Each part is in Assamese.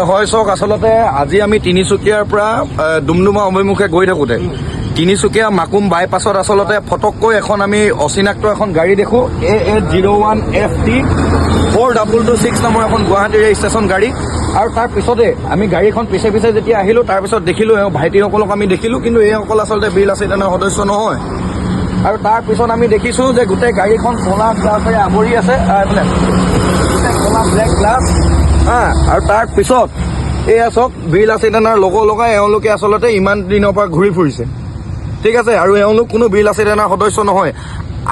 হয় চাওক, আচলতে আজি আমি তিনিচুকীয়াৰ পৰা ডুমডুমা অভিমুখে গৈ থাকোঁতে তিনিচুকীয়া মাকুম বাইপাছত আচলতে ফটককৈ এখন আমি অচিনাক্ত এখন গাড়ী দেখোঁ, AA01FT 4226 নামৰ এখন গুৱাহাটী ৰেজিষ্ট্ৰেশ্যন গাড়ী। আৰু তাৰ পিছতে আমি গাড়ীখন পিছে পিছে যেতিয়া আহিলোঁ, তাৰপিছত দেখিলোঁ ভাইটিসকলক আমি দেখিলোঁ, কিন্তু এইসকল আচলতে বীৰ লাচিত সেনাৰ সদস্য নহয়। আৰু তাৰ পিছত আমি দেখিছোঁ যে গোটেই গাড়ীখন ক'লা গ্লাছেৰে আৱৰি আছে, গোটেই ক'লা ব্লেক গ্লাছ। আৰু তাৰ পিছত এয়া চাওক, বীৰ লাচিত সেনাৰ লগো লগাই এওঁলোকে আচলতে ইমান দিনৰ পৰা ঘূৰি ফুৰিছে, ঠিক আছে। আৰু এওঁলোক কোনো বীৰ লাচিত সেনাৰ সদস্য নহয়।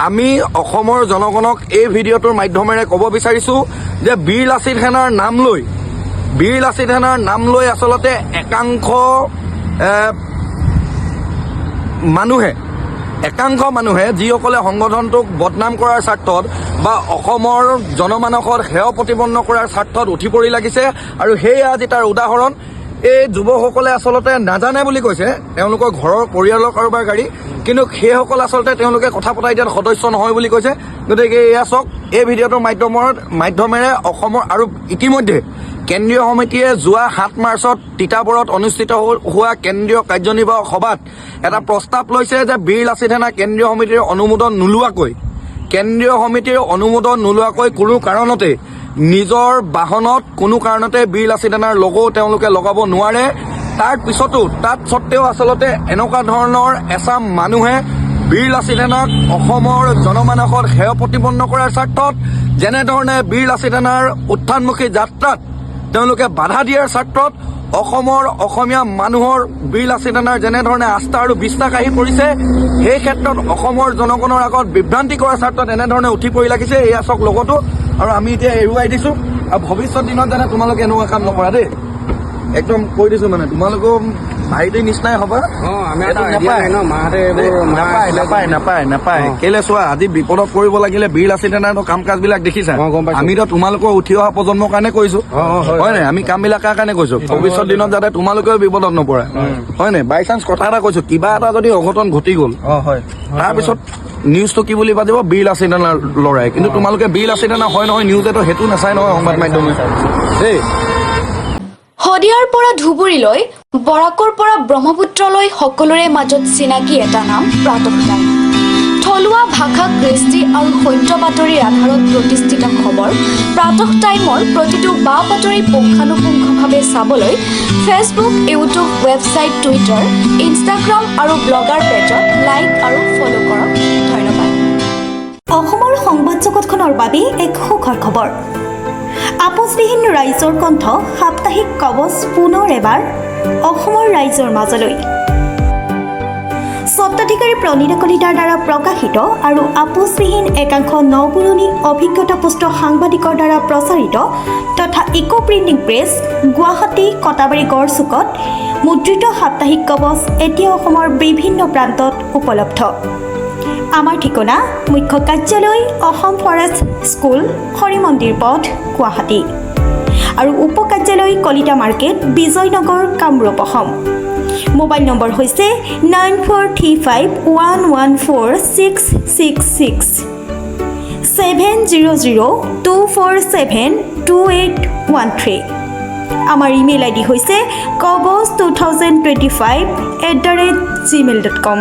আমি অসমৰ জনগণক এই ভিডিঅ'টোৰ মাধ্যমেৰে ক'ব বিচাৰিছোঁ যে বীৰ লাচিত সেনাৰ নাম লৈ আচলতে একাংশ মানুহে যিসকলে সংগঠনটোক বদনাম কৰাৰ স্বাৰ্থত বা অসমৰ জনমানসত হেয় প্ৰতিপন্ন কৰাৰ স্বাৰ্থত উঠি পৰি লাগিছে। আৰু সেয়া আজি তাৰ উদাহৰণ। এই যুৱকসকলে আচলতে নাজানে বুলি কৈছে, তেওঁলোকৰ ঘৰৰ পৰিয়ালৰ কাৰোবাৰ গাড়ী, কিন্তু সেইসকল আচলতে তেওঁলোকে কথা পতাই দিয়াত সদস্য নহয় বুলি কৈছে। গতিকে এয়া চাওক, এই ভিডিঅ'টোৰ মাধ্যমেৰে অসমৰ আৰু ইতিমধ্যে কেন্দ্ৰীয় সমিতিয়ে যোৱা 7 মাৰ্চত তিতাবৰত অনুষ্ঠিত হোৱা কেন্দ্ৰীয় কাৰ্যনিৰ্বাহক সভাত এটা প্ৰস্তাৱ লৈছে যে বীৰ লাচিত সেনা কেন্দ্ৰীয় সমিতিৰ অনুমোদন নোলোৱাকৈ কোনো কাৰণতে নিজৰ বাহনত কোনো কাৰণতে বীৰ লাচিত সেনাৰ লগো তেওঁলোকে লগাব নোৱাৰে। তাত স্বত্তেও আচলতে এনেকুৱা ধৰণৰ এচাম মানুহে বীৰ লাচিত সেনাক অসমৰ জনমানসত হেয় প্ৰতিপন্ন কৰাৰ স্বাৰ্থত, যেনেধৰণে বীৰ লাচিত সেনাৰ উত্থানমুখী যাত্ৰাত তেওঁলোকে বাধা দিয়াৰ স্বাৰ্থত অসমীয়া মানুহৰ বীৰ লাচিত সেনাৰ যেনেধৰণে আস্থা আৰু বিশ্বাস আহি পৰিছে, সেই ক্ষেত্ৰত অসমৰ জনগণৰ আগত বিভ্ৰান্তি কৰাৰ স্বাৰ্থত এনেধৰণে উঠি পৰি লাগিছে। এয়া চাওক লগতো। আৰু আমি এতিয়া এৰুৱাই দিছোঁ, আৰু ভৱিষ্যত দিনত যাতে তোমালোকে এনেকুৱা কাম নকৰা দেই, একদম কৈ দিছোঁ। মানে তোমালোকেও ভাইটিৰ নিচিনাই হ'বা। নাপায়। কেলে চোৱা, আজি বিপদত পৰিব লাগিলে বীৰ লাচিত সেনাৰ কাম কাজবিলাক দেখিছা। আমিতো তোমালোকৰ উঠি অহা প্ৰজন্মৰ কাৰণে কৰিছোঁ, হয় নাই? আমি কামবিলাক কাৰ কাৰণে কৰিছোঁ? ভৱিষ্যত দিনত যাতে তোমালোকেও বিপদত নপৰা, হয় নাই? বাই চান্স কথা এটা কৈছোঁ, কিবা এটা যদি অঘটন ঘটি গ'ল, তাৰপিছত নিউজটো কি বুলি পাতিব? বীৰ লাচিত সেনাৰ ল'ৰাই। কিন্তু তোমালোকে বীৰ লাচিত সেনা হয় নহয় নিউজেতো সেইটো নাচাই নহয় সংবাদ মাধ্যমে দেই। শদিয়াৰ পৰা ধুবুৰীলৈ, বৰাকৰ পৰা ব্ৰহ্মপুত্ৰলৈ সকলোৰে মাজত চিনাকি এটা নাম প্ৰাতঃ টাইম। থলুৱা ভাষা, কৃষ্টি আৰু সত্য বাতৰিৰ আধাৰত প্ৰতিষ্ঠিত খবৰ প্ৰাতঃ টাইমৰ প্ৰতিটো বা বাতৰি পুংখানুপুংখভাৱে চাবলৈ Facebook, YouTube, website, Twitter, Instagram আৰু ব্লগাৰ পেজত লাইক আৰু ফ'ল' কৰক। ধন্যবাদ। অসমৰ সংবাদ জগতখনৰ বাবে এক সুখৰ খবৰ। আপোচবিহীন ৰাইজৰ কণ্ঠ সাপ্তাহিক কবচ পুনৰ এবাৰ অসমৰ ৰাইজৰ মাজলৈ। স্বত্বাধিকাৰী প্ৰণীতা কলিতাৰ দ্বাৰা প্ৰকাশিত আৰু আপোচবিহীন একাংশ নপুৰণি অভিজ্ঞতাপুষ্ট সাংবাদিকৰ দ্বাৰা প্ৰচাৰিত তথা eco printing press, Guwahati, Katabari, গড়চুকত মুদ্ৰিত সাপ্তাহিক কবচ এতিয়া অসমৰ বিভিন্ন প্ৰান্তত উপলব্ধ। আমাৰ ঠিকনা মুখ্য কাৰ্যালয় অসম ফৰেষ্ট স্কুল, হৰিমন্দিৰ পথ, গুৱাহাটী আৰু উপ কাৰ্যালয় Kalita market, Bijoynagar, Kamrup, Assam. Mobile number হৈছে 9435114666 70024722813। আমাৰ ইমেইল আইডি হৈছে kobos2025@gmail.com।